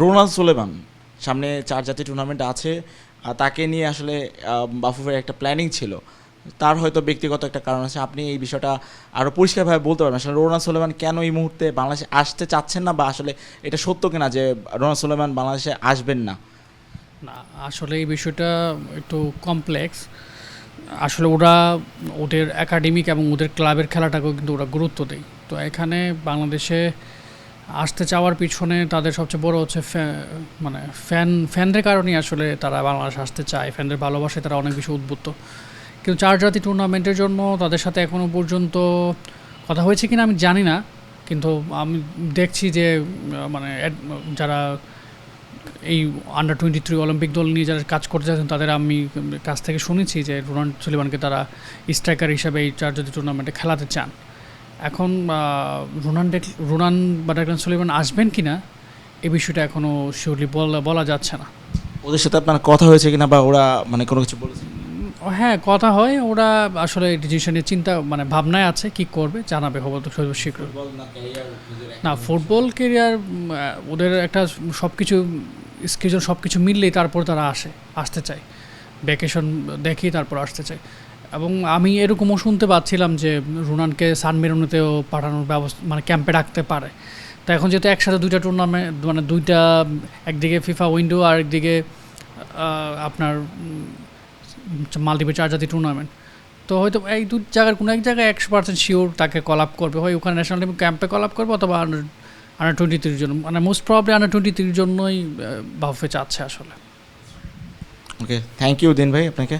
Ronald Soleman সামনে 4 জাতীয় tournament আছে, তাকে নিয়ে আসলে বাফুফের একটা প্ল্যানিং ছিল। তার হয়তো ব্যক্তিগত একটা কারণ আছে, আপনি এই বিষয়টা আরও পরিষ্কারভাবে বলতে পারবেন আসলে রোনাল্ড সোলেমান কেন এই মুহূর্তে বাংলাদেশে আসতে চাচ্ছেন না, বা আসলে এটা সত্য কিনা যে রোনাল্ড সোলেমান বাংলাদেশে আসবেন না? না, আসলে এই বিষয়টা একটু কমপ্লেক্স। আসলে ওরা ওদের একাডেমিক এবং ওদের ক্লাবের খেলাটাকেও কিন্তু ওরা গুরুত্ব দেয়। তো এখানে বাংলাদেশে আসতে চাওয়ার পিছনে তাদের সবচেয়ে বড় হচ্ছে মানে ফ্যানদের কারণেই আসলে তারা বাংলাদেশ আসতে চায়। ফ্যানদের ভালোবাসায় তারা অনেক বেশি উদ্বুদ্ধ। কিন্তু 4 জাতি টুর্নামেন্টের জন্য তাদের সাথে এখনও পর্যন্ত কথা হয়েছে কিনা আমি জানি না, কিন্তু আমি দেখছি যে মানে যারা এই আন্ডার-23 অলিম্পিক দল নিয়ে যারা কাজ করতে যাচ্ছেন তাদের আমি কাছ থেকে শুনেছি যে রোনাল্ড সুলিভানকে তারা স্ট্রাইকার হিসাবে এই 4 জাতি টুর্নামেন্টে খেলাতে চান। এখন রোনান বা ডেকলান সুলিভান আসবেন কিনা এই বিষয়টা এখনও শিওরলি বলা যাচ্ছে না। ওদের সাথে আপনার কথা হয়েছে কিনা, বা ওরা মানে কোনো কিছু বলেছে? হ্যাঁ, কথা হয়। ওরা আসলে ডিসিশনের চিন্তা মানে ভাবনায় আছে, কি করবে জানাবে হয়তো শীঘ্র। না, ফুটবল কেরিয়ার ওদের একটা সব কিছু স্কেজুল সব কিছু মিললেই তারপর তারা আসতে চায়, ভ্যাকেশন দেখি তারপর আসতে চায়। এবং আমি এরকমও শুনতে পাচ্ছিলাম যে রোনানকে সান মেরুনেতেও পাঠানোর ব্যবস্থা, মানে ক্যাম্পে রাখতে পারে। তো এখন যেহেতু একসাথে দুইটা টুর্নামেন্ট, মানে দুইটা, একদিকে ফিফা উইন্ডো আর একদিকে আপনার মাল্টিপল 4 জাতি টুর্নামেন্ট, তো হয়তো এই দু জায়গার কোনো এক জায়গায় 100% শিওর তাকে কল আপ করবে, হয় ওখানে ন্যাশনাল টিম ক্যাম্পে কল আপ করবে, অথবা আন্ডার-23 জন্য, মানে মোস্ট প্রবাবলি আন্ডার-23 জন্যই বাফে চাচ্ছে আসলে। ওকে, থ্যাংক ইউ দিন ভাই আপনাকে।